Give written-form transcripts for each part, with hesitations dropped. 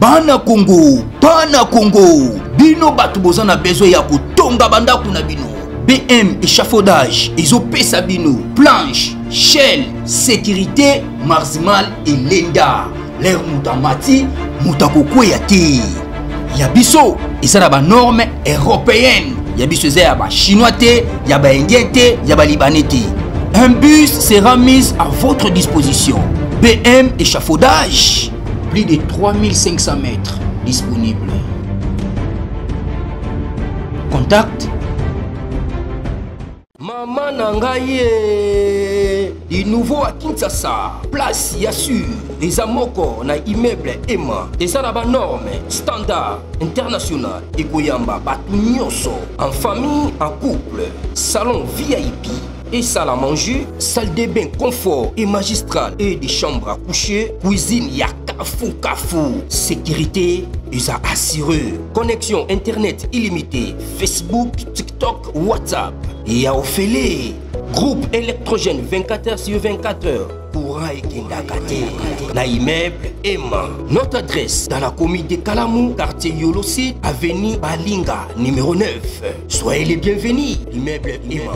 Bana Congo, bino batu boza na besoin ya kotonga bandaku na bino. BM échafaudage, ezopesa bino, planche, shell, sécurité, marzimal et lenda. L'air mutamati, mutakoko ya te. Yabiso, ezala ba norme européenne. Yabiso ezala ba chinois te, ya ba indien te, ya ba libanais te. Un bus sera mis à votre disposition. BM échafaudage, plus de 3500 mètres disponibles. Contact Maman Nangaye, du nouveau à Kinshasa, place Yassur, les amoko na immeuble Emma, des arabes normes, standard, international, et Goyamba, Batunyoso, en famille, en couple, salon VIP. Et salle à manger, salle de bain confort et magistral et des chambres à coucher, cuisine ya kafou, sécurité ils a assuré, connexion internet illimité, Facebook, TikTok, WhatsApp et à Ophélie, groupe électrogène 24h sur 24h. Courant et Kindakate, la immeuble Emma. Notre adresse dans la commune de Kalamou, quartier Yolosi, avenue Balinga, numéro 9. Soyez les bienvenus, immeuble Emma.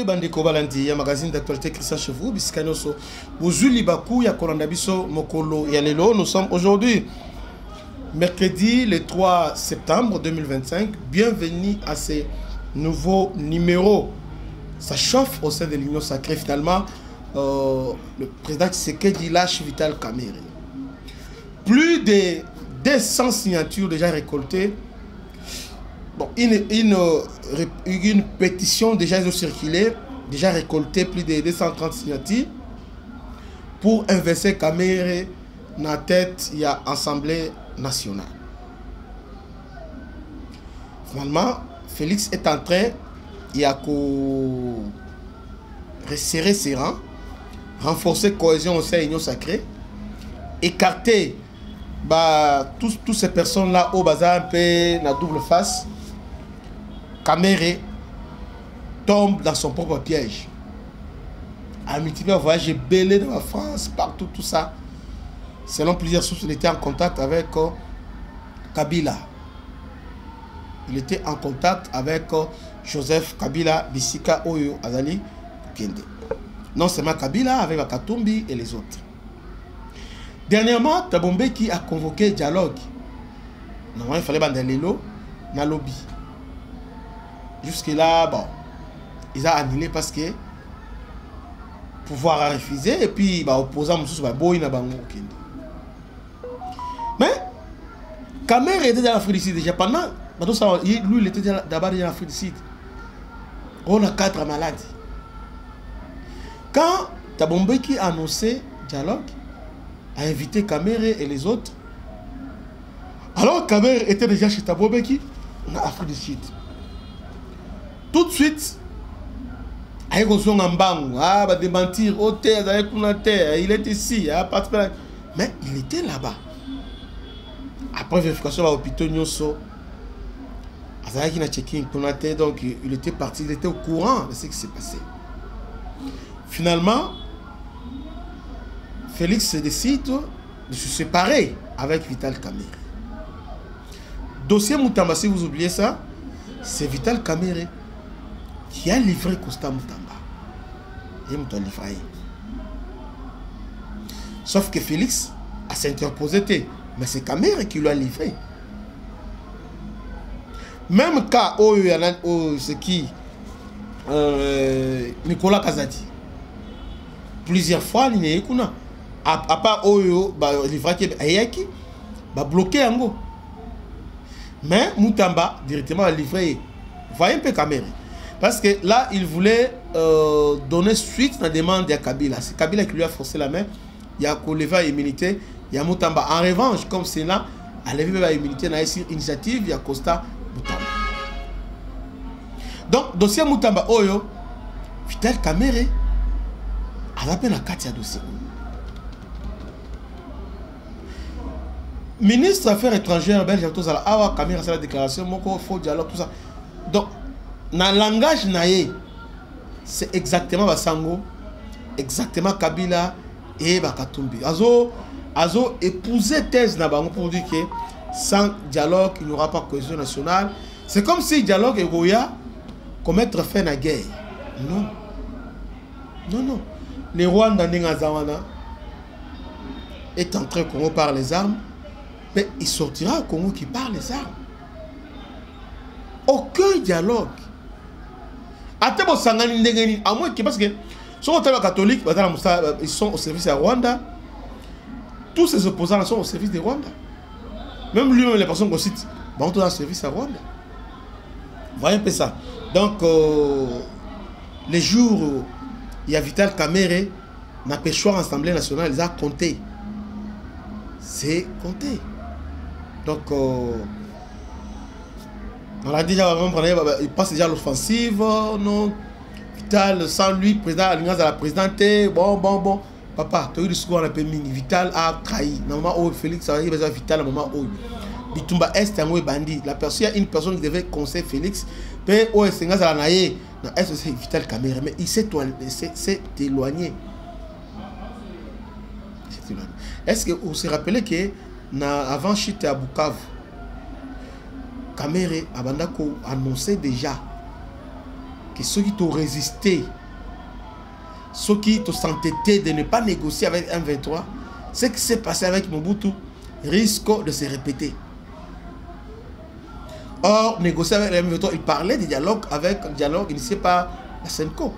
Bandeko balandi ya magazine d'actualité Christian Chevroux bisikanoso bozuli baku ya kolanda biso mokolo ya lelo. Nous sommes aujourd'hui mercredi le 3 septembre 2025. Bienvenue à ce nouveau numéro. Ça chauffe au sein de l'Union Sacrée. Finalement le président Tshisekedi lâche Vital Kamerhe. Plus de 200 signatures déjà récoltées. Bon, une pétition déjà circulée, déjà récolté plus de 230 signatures pour investir Kamerhe dans la tête de l'Assemblée nationale. Finalement, Félix est en train de resserrer ses rangs, renforcer la cohésion au sein de l'Union Sacrée, écarter toutes ces personnes-là au bazar un peu la double face. Kamerhe tombe dans son propre piège. A multiplié voyager belé dans la France, partout, tout ça. Selon plusieurs sources, il était en contact avec Kabila. Il était en contact avec Joseph Kabila, Bissika, Oyo, Azali, Kende. Non seulement Kabila, avec Katumbi et les autres. Dernièrement, Tabombé qui a convoqué dialogue. Normalement, il fallait bander l'élo dans le lobby. Jusque-là, bon, ils ont annulé parce que pouvoir a refusé et puis opposant mais Kamerhe était dans l'Afrique du Sud déjà pendant lui il était d'abord dans l'Afrique du Sud. On a 4 maladies. Quand Tabombeki a annoncé dialogue, a invité Kamerhe et les autres, alors Kamerhe était déjà chez Tabombeki en Afrique du Sud. Tout de suite, il va démentir, il est ici, mais il était là-bas. Après vérification à l'hôpital, donc il était parti, il était au courant de ce qui s'est passé. Finalement, Félix décide de se séparer avec Vital Kamerhe. Dossier Moutamba, si vous oubliez ça, c'est Vital Kamerhe qui a livré Costa Moutamba. Il a livré. Sauf que Félix a s'interposé, mais c'est Kamerhe qui l'a livré. Même cas où c'est qui Nicolas Kazadi. Plusieurs fois, il n'y a pas à part Oyo, livré qui est bloqué en gros. Mais Moutamba directement a livré. Voyez un peu Kamerhe. Parce que là, il voulait donner suite à la demande de Kabila. C'est Kabila qui lui a forcé la main. Il y a Koleva immunité. Il y a Moutamba. En revanche, comme c'est là, à lever la immunité, il y a une initiative, il y a Costa Moutamba. Donc, dossier Moutamba Oyo, Vital Kamerhe, a appelé la Katia dossier. Ministre des Affaires étrangères belge, tout ça, Awa Kamerhe, c'est la déclaration, Moko, faux dialogue, tout ça. Donc, dans le langage naïe, c'est exactement Basango, exactement Kabila et Bakatumbi. Azo épouser thèse na bango pour dire que sans dialogue, il n'y aura pas de cohésion nationale. C'est comme si dialogue et Goya commettre fin à la guerre. Non. Non, non. Les Rwandais est entré au Congo par les armes, mais il sortira au Congo qui par les armes. Aucun dialogue. À moins que, parce que sont catholiques, ils sont au service de Rwanda. Tous ces opposants sont au service de Rwanda. Même lui, les personnes qu'on cite, on est au service à Rwanda. Vous voyez un peu ça. Donc, les jours où il y a Vital Kamerhe, n'a pas choix en Assemblée nationale, ils ont compté. C'est compté. Donc, on a déjà, il passe déjà à l'offensive. Non, Vital, sans lui, président Alliance à la présidente. Bon. Papa, tu as eu le discours on a peu mini. Vital a trahi. Normalement, Félix a dit Vital à un moment où Bitumba Est est un bandit. La personne, il y a une personne qui devait conseiller Félix. Puis, c'est la naïe. Est-ce que c'est Vital Kamerhe? Mais il s'est éloigné. Est-ce que vous vous rappelez que avant Chite à Bukavu, Kamerhe Abandako annonçait déjà que ceux qui ont résisté, ceux qui ont s'entêté de ne pas négocier avec M23, ce qui s'est passé avec Mobutu risque de se répéter. Or, négocier avec les M23, il parlait de dialogue avec le dialogue initié par la Senko.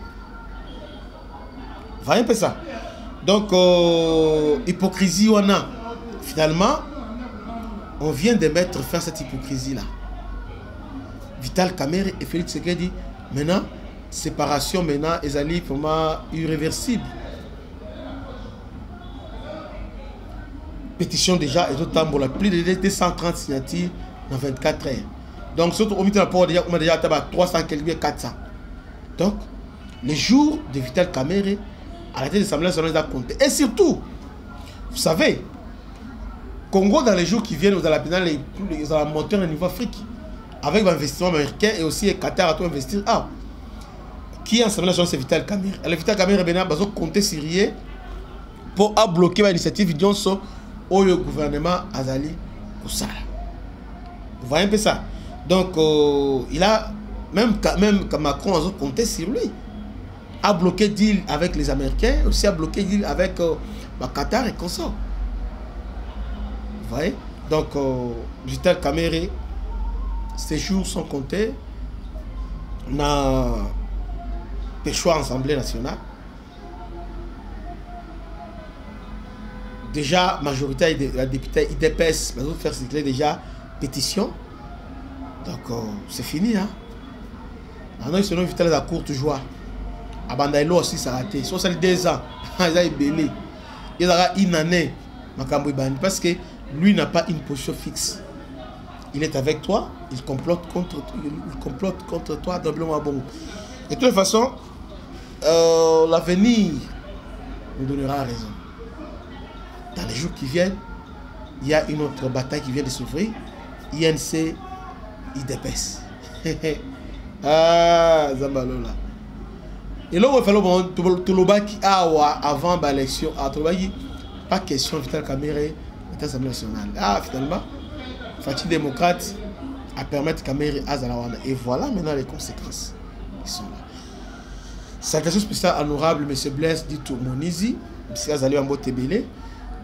Vous voyez un peu ça? Donc, hypocrisie on a. Finalement, on vient de mettre fin à cette hypocrisie-là. Vital Kamerhe et Félix Tshisekedi, maintenant, séparation, maintenant, ils allaient vraiment irréversible. Pétition déjà, et d'autres temps, plus de 230 signatures dans 24 heures. Donc, surtout au milieu de la porte, on a déjà 300 quelques 400. Donc, les jours de Vital Kamerhe, à la tête de l'Assemblée nationale, a compté. Et surtout, vous savez, Congo, dans les jours qui viennent, vous allez monter au niveau Afrique. Avec l'investissement américain et aussi Qatar à tout investir. Ah, qui est en Assemblée nationale, c'est Vital Kamerhe. Alors, Vital Kamerhe, il a compté sur rien pour bloquer l'initiative au gouvernement Azali Koussala. Vous voyez un peu ça? Donc, il a, même quand Macron a compté sur lui, a bloqué deal avec les Américains, aussi a bloqué deal avec Qatar et consorts. Vous voyez? Donc, Vital Kamerhe, ces jours sont comptés. On a des choix en Assemblée nationale. Déjà, majorité de la députée IDPS va faire cycler déjà pétition. Donc, c'est fini. Hein? Maintenant, ils se sont Vital à courte joie. Abandaïlo aussi, ça a raté. Ils sont 2 ans. Ils ont belé. Il y aura une année. Parce que lui n'a pas une position fixe. Il est avec toi, il complote contre toi doublement bon. Et de toute façon, l'avenir nous donnera raison. Dans les jours qui viennent, il y a une autre bataille qui vient de s'ouvrir. INC, IDPS. Ah, Zambalola. Et là, il faut tout le bac avant l'élection. Pas question Vital Kamerhe est Assemblée nationale. Ah, finalement. Parti démocrate à permettre Kamerhe Azalawana. Et voilà maintenant les conséquences qui sont là. Salutation spéciale honorable M. Blaise dit tout Monizi, M. Azali Ambo Tebele.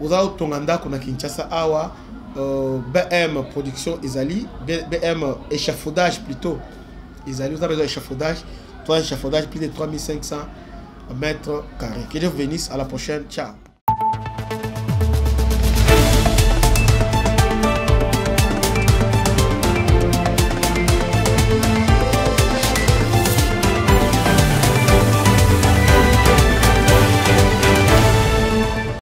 Vous avez Tonganda qu'on a Kinshasa Awa, BM production Ezali, BM échafaudage plutôt. Ezali, vous avez besoin d'échafaudage, 3 échafaudages, plus de 3500 mètres carrés. Que Dieu vous bénisse, à la prochaine, ciao.